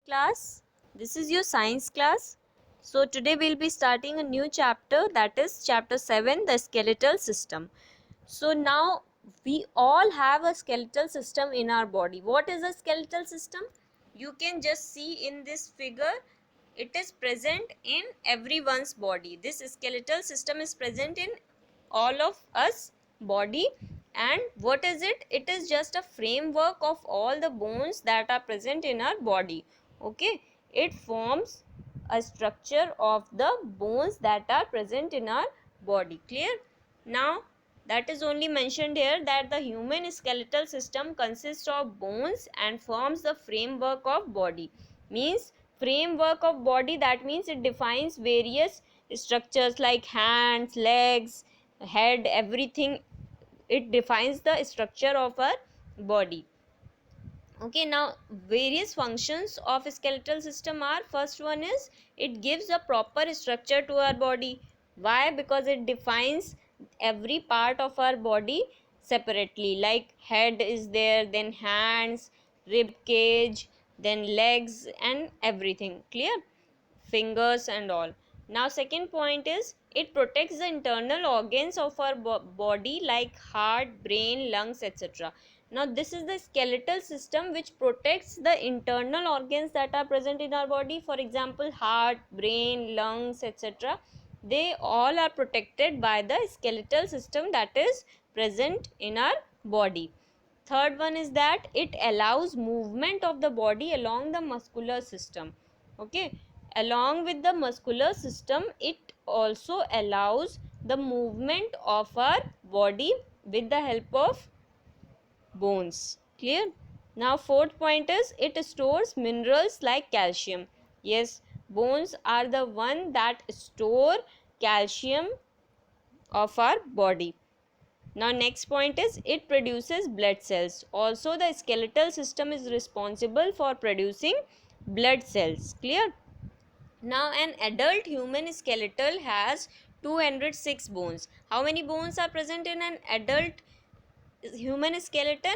class. This is your science class. So today we'll be starting a new chapter, that is chapter 7, the skeletal system. So now we all have a skeletal system in our body. What is a skeletal system? You can just see in this figure, it is present in everyone's body. This skeletal system is present in all of us body. And what is it? It is just a framework of all the bones that are present in our body. Okay, it forms a structure of the bones that are present in our body. Clear? Now that is only mentioned here that the human skeletal system consists of bones and forms the framework of body. Means framework of body, that means it defines various structures like hands, legs, head, everything. It defines the structure of our body. Okay, now various functions of skeletal system are, first one is it gives a proper structure to our body. Why? Because it defines every part of our body separately, like head is there, then hands, rib cage, then legs and everything. Clear? Fingers and all. Now second point is it protects the internal organs of our body like heart, brain, lungs, etc. Now this is the skeletal system which protects the internal organs that are present in our body. For example, heart, brain, lungs, etc. They all are protected by the skeletal system that is present in our body. Third one is that it allows movement of the body along the muscular system. Okay, along with the muscular system, it also allows the movement of our body with the help of bones. Clear? Now fourth point is it stores minerals like calcium. Yes, bones are the one that store calcium of our body. Now next point is it produces blood cells. Also the skeletal system is responsible for producing blood cells. Clear? Now an adult human skeletal has 206 bones. How many bones are present in an adult human skeleton?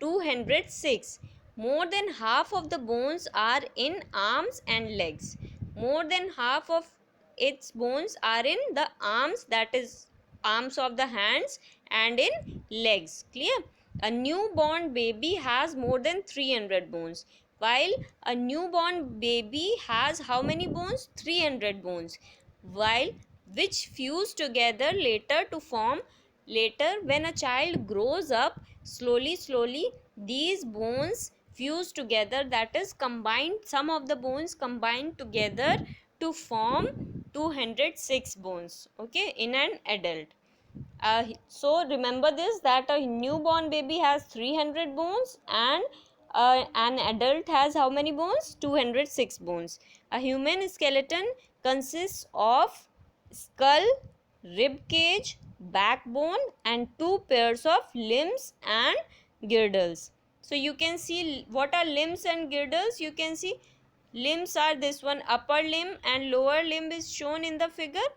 206. More than half of the bones are in arms and legs. More than half of its bones are in the arms, that is arms of the hands, and in legs. Clear? A newborn baby has more than 300 bones, while a newborn baby has how many bones? 300 bones, while which fuse together later to form. Later when a child grows up, slowly these bones fuse together, that is combined, some of the bones combined together to form 206 bones. Okay, in an adult. So remember this, that a newborn baby has 300 bones and an adult has how many bones? 206 bones. A human skeleton consists of skull, rib cage, backbone and two pairs of limbs and girdles. So you can see what are limbs and girdles. You can see limbs are this one, upper limb and lower limb is shown in the figure,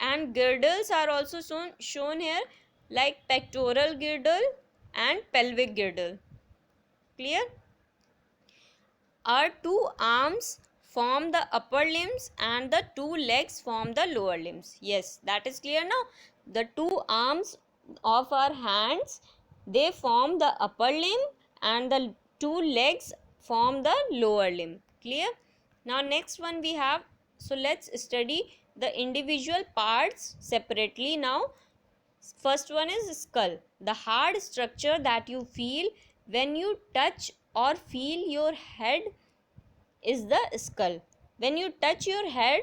and girdles are also shown here, like pectoral girdle and pelvic girdle. Clear? Our two arms form the upper limbs and the two legs form the lower limbs. Yes, that is clear now. The two arms of our hands, they form the upper limb and the two legs form the lower limb. Clear? Now next one we have, so let's study the individual parts separately now. First one is skull, the hard structure that you feel when you touch or feel your head is the skull. When you touch your head,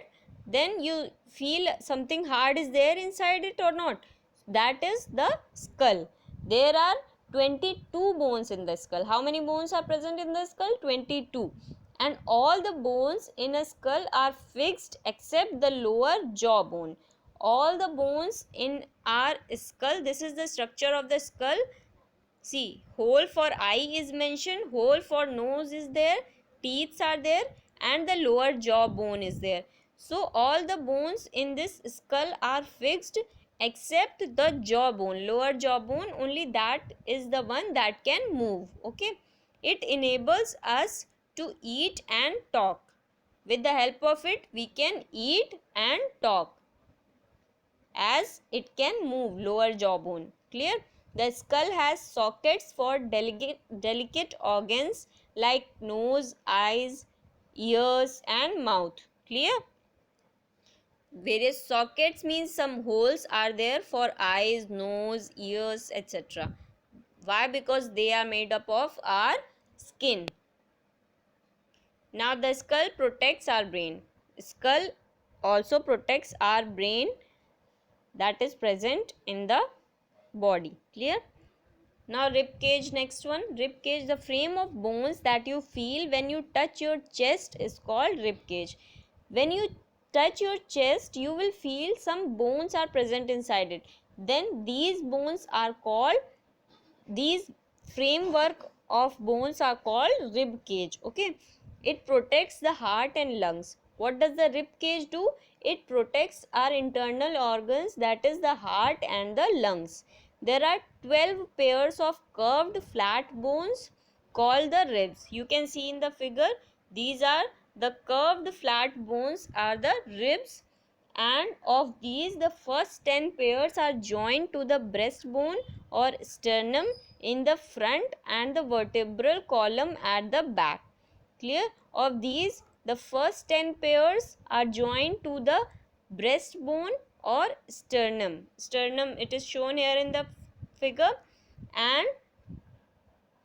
then you feel something hard is there inside it or not. That is the skull. There are 22 bones in the skull. How many bones are present in the skull? 22. And all the bones in a skull are fixed except the lower jaw bone. All the bones in our skull, this is the structure of the skull. See, hole for eye is mentioned, hole for nose is there, teeth are there, and the lower jaw bone is there. So all the bones in this skull are fixed except the jaw bone, lower jaw bone, only that is the one that can move. Okay, it enables us to eat and talk. With the help of it, we can eat and talk, as it can move lower jawbone. Clear? The skull has sockets for delicate organs like nose, eyes, ears and mouth. Clear? Various sockets means some holes are there for eyes, nose, ears, etc. Why? Because they are made up of our skin. Now the skull protects our brain. Skull also protects our brain that is present in the body. Clear? Now rib cage, next one. Rib cage, the frame of bones that you feel when you touch your chest is called rib cage. When you touch your chest, you will feel some bones are present inside it. Then these bones are called, these framework of bones are called rib cage. Okay, it protects the heart and lungs. What does the rib cage do? It protects our internal organs, that is the heart and the lungs. There are 12 pairs of curved flat bones called the ribs. You can see in the figure, these are the curved flat bones are the ribs, and of these the first 10 pairs are joined to the breastbone or sternum in the front and the vertebral column at the back. Clear? Of these, the first 10 pairs are joined to the breastbone or sternum. Sternum, it is shown here in the figure, and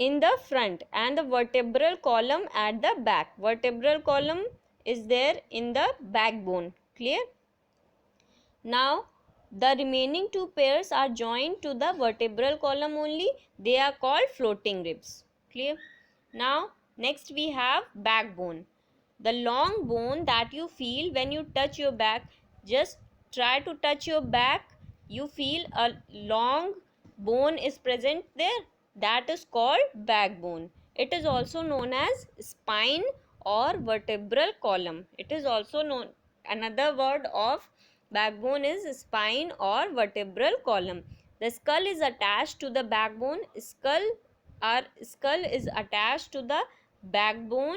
in the front, and the vertebral column at the back. Vertebral column is there in the backbone. Clear? Now the remaining two pairs are joined to the vertebral column only. They are called floating ribs. Clear? Now next we have backbone. The long bone that you feel when you touch your back. Just try to touch your back. You feel a long bone is present there. That is called backbone. It is also known as spine or vertebral column. It is also known, another word of backbone is spine or vertebral column. The skull is attached to the backbone. Our skull is attached to the backbone.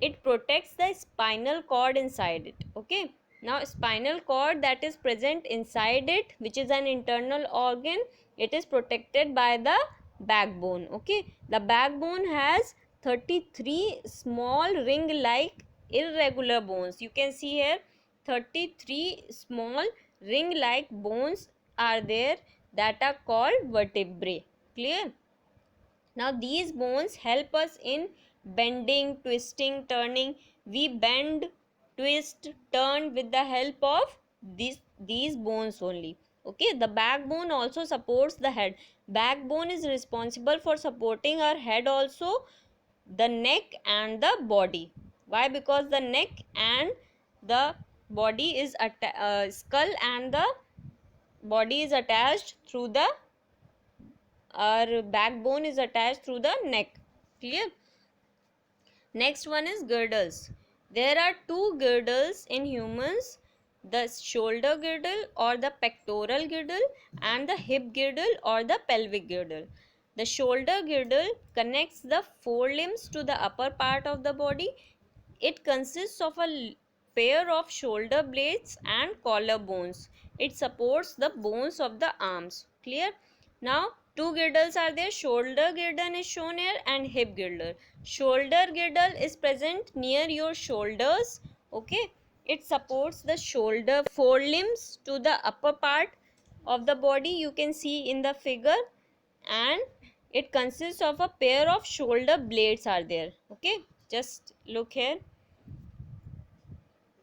It protects the spinal cord inside it. Okay. Now spinal cord that is present inside it, which is an internal organ, it is protected by the backbone. Okay. The backbone has 33 small ring like irregular bones. You can see here 33 small ring like bones are there that are called vertebrae. Clear? Now these bones help us in bending, twisting, turning. We bend, twist, turn with the help of these bones only. Okay, the backbone also supports the head. Backbone is responsible for supporting our head also, the neck and the body. Why? Because the neck and the body is skull and the body is attached through the, our backbone is attached through the neck. Clear? Next one is girdles. There are two girdles in humans, the shoulder girdle or the pectoral girdle and the hip girdle or the pelvic girdle. The shoulder girdle connects the forelimbs to the upper part of the body. It consists of a pair of shoulder blades and collar bones. It supports the bones of the arms. Clear? Now two girdles are there. Shoulder girdle is shown here and hip girdle. Shoulder girdle is present near your shoulders. Okay. It supports the shoulder forelimbs to the upper part of the body. You can see in the figure, and it consists of a pair of shoulder blades are there. Okay. Just look here.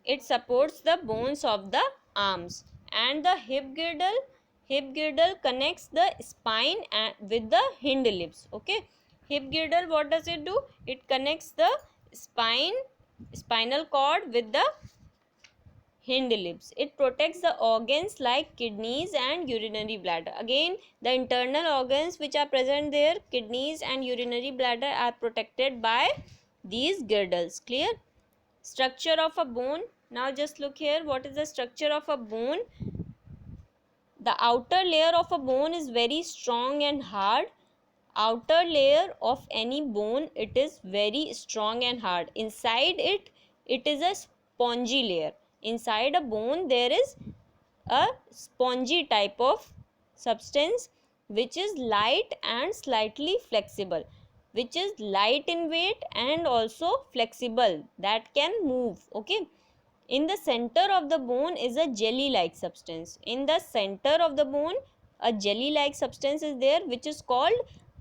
It supports the bones of the arms. And the hip girdle connects the spine and with the hind limbs. Okay, hip girdle, what does it do? It connects the spinal cord with the hind limbs. It protects the organs like kidneys and urinary bladder. Again, the internal organs which are present there, kidneys and urinary bladder, are protected by these girdles. Clear? Structure of a bone. Now just look here. What is the structure of a bone? The outer layer of a bone is very strong and hard. outer layer of any bone, it is very strong and hard. Inside it, it is a spongy layer. Inside a bone there is a spongy type of substance which is light and slightly flexible, which is light in weight and also flexible, that can move. Okay, in the center of the bone is a jelly like substance. In the center of the bone a jelly like substance is there which is called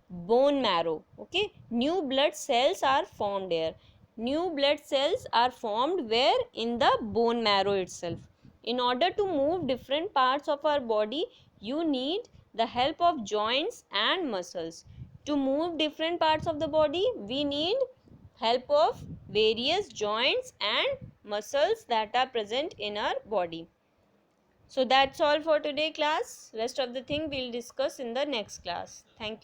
bone marrow. Okay, new blood cells are formed here. New blood cells are formed where? In the bone marrow itself. In order to move different parts of our body, you need the help of joints and muscles. To move different parts of the body, we need help of various joints and muscles that are present in our body. So that's all for today class. Rest of the thing we'll discuss in the next class. Thank you.